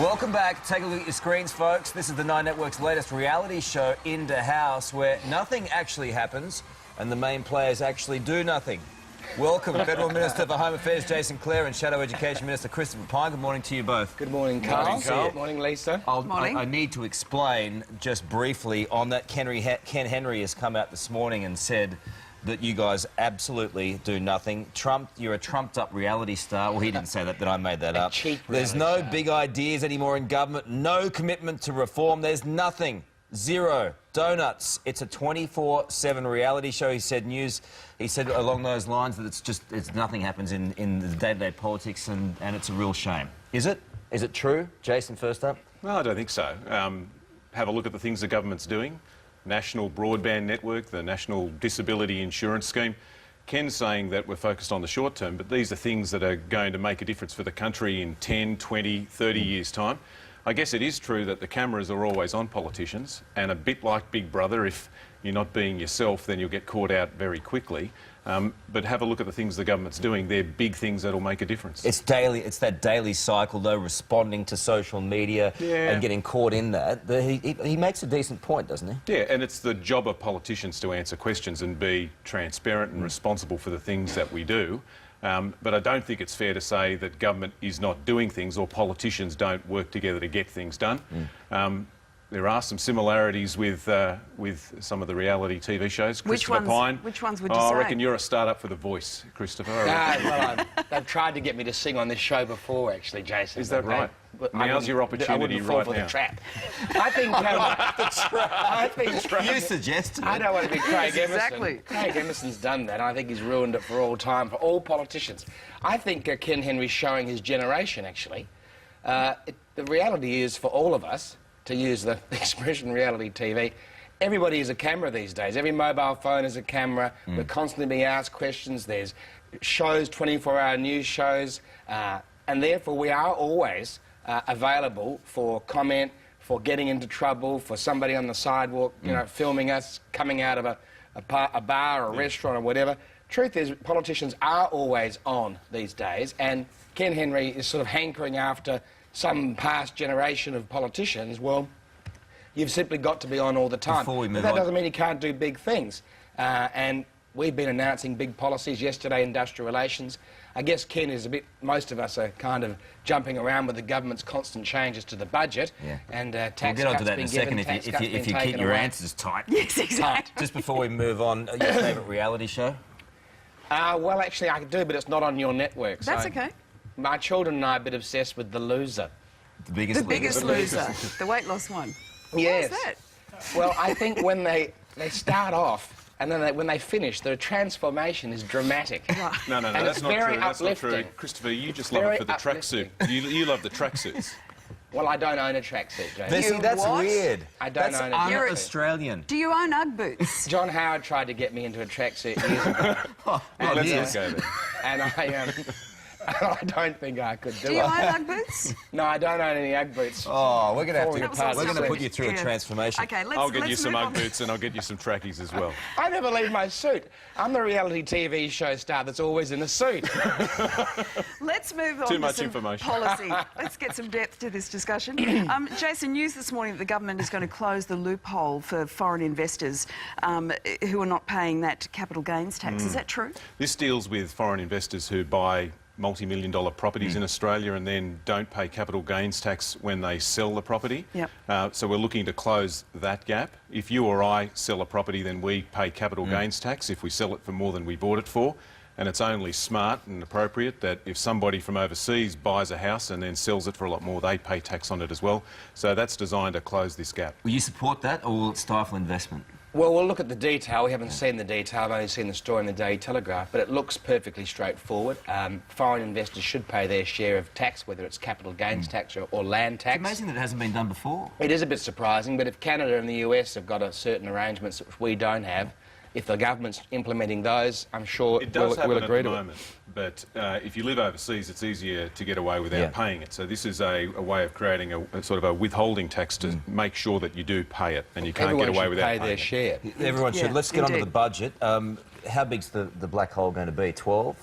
Welcome back. Take a look at your screens, folks. This is the Nine Network's latest reality show, Into House, where nothing actually happens and the main players actually do nothing. Welcome, Federal Minister for Home Affairs Jason Clare and Shadow Education Minister Christopher Pyne. Good morning to you both. Good morning, Carl. Good morning, Lisa. Morning. I need to explain just briefly on that. Ken Henry has come out this morning and said that you guys absolutely do nothing. You're a trumped-up reality star. Well, he didn't say that, but I made that up. There's no big ideas anymore in government, no commitment to reform. There's nothing. Zero. Donuts. It's a 24/7 reality show. He said along those lines that nothing happens in the day-to-day politics, and it's a real shame. Is it? Is it true? Jason, first up. Well, I don't think so. Have a look at the things the government's doing. National Broadband Network, the National Disability Insurance Scheme. Ken's saying that we're focused on the short term, but these are things that are going to make a difference for the country in 10, 20, 30 years' time. I guess it is true that the cameras are always on politicians, and a bit like Big Brother, if you're not being yourself, then you'll get caught out very quickly. But have a look at the things the government's doing. They're big things that'll make a difference. It's that daily cycle, though, responding to social media and getting caught in that. He makes a decent point, doesn't he? Yeah, and it's the job of politicians to answer questions and be transparent and responsible for the things that we do. But I don't think it's fair to say that government is not doing things or politicians don't work together to get things done. There are some similarities with some of the reality TV shows. Christopher Pyne. Which ones would you say? I reckon you're a start-up for The Voice, Christopher. Well, they've tried to get me to sing on this show before, actually, Jason. Is that right? Now's your opportunity right now. The trap. I think... I think you suggested it. I don't want to be Craig Emerson. Exactly. Craig Emerson's done that. I think he's ruined it for all time, for all politicians. I think Ken Henry's showing his generation, actually. The reality is, for all of us, to use the expression reality TV, everybody is a camera these days. Every mobile phone is a camera. We're constantly being asked questions. There's shows, 24-hour news shows, and therefore we are always available for comment, for getting into trouble, for somebody on the sidewalk, you know, filming us, coming out of a bar or a restaurant or whatever. Truth is, politicians are always on these days, and Ken Henry is sort of hankering after some past generation of politicians. Well, you've simply got to be on all the time. But that doesn't mean you can't do big things. And we've been announcing big policies yesterday, industrial relations. I guess Ken is most of us are kind of jumping around with the government's constant changes to the budget. And tax we'll get onto that in a second if you keep your answers tight. Yes, exactly. Just before we move on, your favourite reality show? Well, actually, I do, but it's not on your network. That's okay. My children and I are a bit obsessed with The Loser. The biggest loser. The weight loss one. Yes. Why is that? Well, I think when they start off and then when they finish, the transformation is dramatic. No, that's not true. That's not true. Christopher, you just love it for the tracksuit. You love the tracksuits. Well, I don't own a tracksuit, Jason. See, that's weird. I don't own a tracksuit. You're Australian. Do you own Ugg boots? John Howard tried to get me into a tracksuit years ago. Let's go there. And I don't think I could do it. Do you own Ugg boots? No, I don't own any Ugg boots. Oh, we're going to put you through a transformation. Okay, I'll get you some Ugg boots and I'll get you some trackies as well. I never leave my suit. I'm the reality TV show star that's always in a suit. Let's move on Too to much some information. Policy. Let's get some depth to this discussion. Jason, news this morning that the government is going to close the loophole for foreign investors who are not paying that capital gains tax. Is that true? This deals with foreign investors who buy multi-million-dollar properties in Australia and then don't pay capital gains tax when they sell the property. So we're looking to close that gap. If you or I sell a property, then we pay capital gains tax if we sell it for more than we bought it for. And it's only smart and appropriate that if somebody from overseas buys a house and then sells it for a lot more, they pay tax on it as well. So that's designed to close this gap. Will you support that, or will it stifle investment? Well, we'll look at the detail. We haven't seen the detail. I've only seen the story in the Daily Telegraph, but it looks perfectly straightforward. Foreign investors should pay their share of tax, whether it's capital gains tax or land tax. It's amazing that it hasn't been done before. It is a bit surprising, but if Canada and the US have got certain arrangements which we don't have, if the government's implementing those, I'm sure it does we'll agree at the to moment. But if you live overseas, it's easier to get away without paying it. So this is a way of creating a sort of a withholding tax to make sure that you do pay it, and you can't get away without paying their share. Everyone should. Let's get on to the budget. How big's the black hole going to be? 12?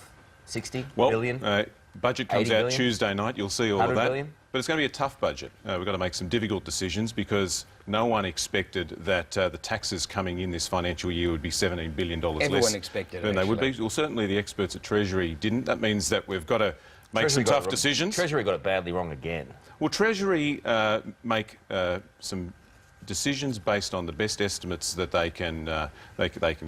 60 billion? Budget comes 80 out billion? Tuesday night. You'll see all of 100 that. billion? But it's going to be a tough budget. We've got to make some difficult decisions because no one expected that the taxes coming in this financial year would be $17 billion less. Everyone expected it, than they would be. actually. Well, certainly the experts at Treasury didn't. That means that we've got to make some tough decisions. Treasury got it badly wrong again. Well, Treasury make some decisions based on the best estimates that they can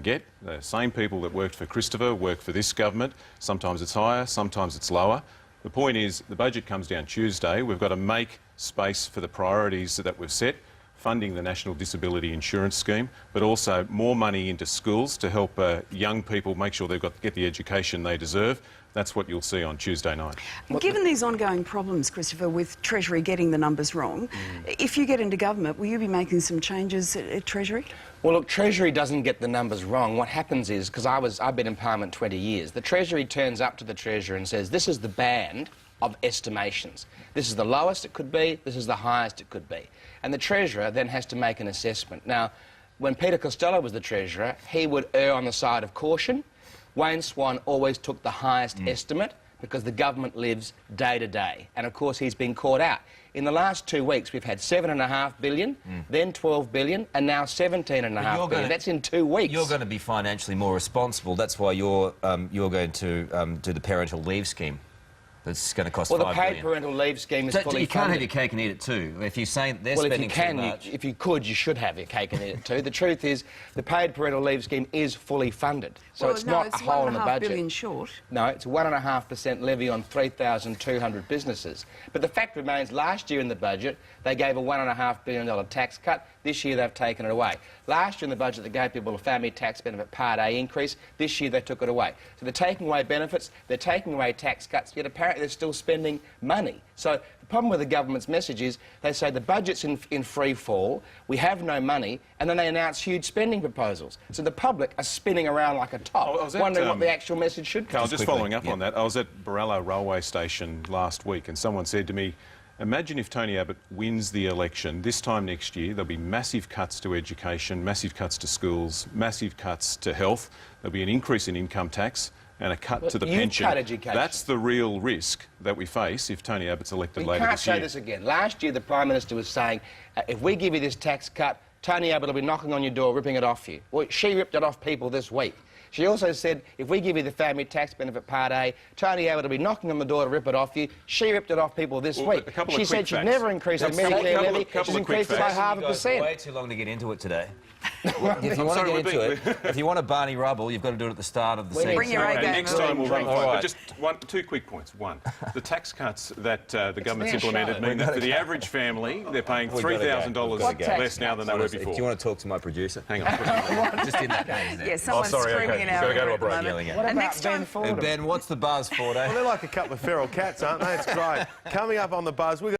get. The same people that worked for Christopher work for this government. Sometimes it's higher, sometimes it's lower. The point is the budget comes down Tuesday. We've got to make space for the priorities that we've set, funding the National Disability Insurance Scheme, but also more money into schools to help young people make sure they've get the education they deserve. That's what you'll see on Tuesday night. Given these ongoing problems, Christopher, with Treasury getting the numbers wrong, if you get into government, will you be making some changes at Treasury? Well, look, Treasury doesn't get the numbers wrong. What happens is, because I've been in Parliament 20 years, the Treasury turns up to the Treasurer and says, this is the band of estimations. This is the lowest it could be, this is the highest it could be. And the Treasurer then has to make an assessment. Now, when Peter Costello was the Treasurer, he would err on the side of caution. Wayne Swan always took the highest estimate because the government lives day to day. And of course, he's been caught out. In the last 2 weeks, we've had $7.5 billion, then $12 billion, and now $17.5 billion. That's in 2 weeks. You're going to be financially more responsible. That's why you're going to do the parental leave scheme. That's going to cost $5 billion. Well, the paid parental leave scheme is fully You can't funded. have your cake and eat it too. If you're saying they're Well, spending too much... if you could, you should have your cake and eat it too. The truth is, the paid parental leave scheme is fully funded. So Well, it's no, not it's a hole in the $1.5 budget. billion short. No, it's 1.5% levy on 3,200 businesses. But the fact remains, last year in the budget, they gave a $1.5 billion tax cut. This year, they've taken it away. Last year in the budget, they gave people a family tax benefit Part A increase. This year, they took it away. So they're taking away benefits, they're taking away tax cuts, yet apparently they're still spending money. So the problem with the government's message is they say the budget's in free fall, we have no money, and then they announce huge spending proposals. So the public are spinning around like a top, wondering what the actual message should be. Carl, just following up on that, I was at Barella railway station last week and someone said to me, imagine if Tony Abbott wins the election this time next year, there'll be massive cuts to education, massive cuts to schools, massive cuts to health, there'll be an increase in income tax and a cut to the pension. Cut education. That's the real risk that we face if Tony Abbott's elected later this You year. can't say this again. Last year, the Prime Minister was saying, if we give you this tax cut, Tony Abbott will be knocking on your door, ripping it off you. Well, she ripped it off people this week. She also said, if we give you the family tax benefit Part A, Tony Abbott will be knocking on the door to rip it off you. She ripped it off people this week. She said she'd never increase the Medicare levy. She's increased it by $0.5%. Way too long to get into it today. If you want to get into it, if you want a Barney Rubble, you've got to do it at the start of the segment. Bring your A game. Next time we'll run All right. Just two quick points. One, the tax cuts that the government's their implemented show. mean that for the average family, they're paying $3,000 less now than they were Do before. you want to talk to my producer? Hang on. Just in that case. Yeah, someone's screaming in our Gotta go to a ear at the break. moment. Yelling at What And about next Ben time... Fordham? Ben, what's the buzz for, Well, they're like a couple of feral cats, aren't they? It's great. Coming up on the buzz, we've got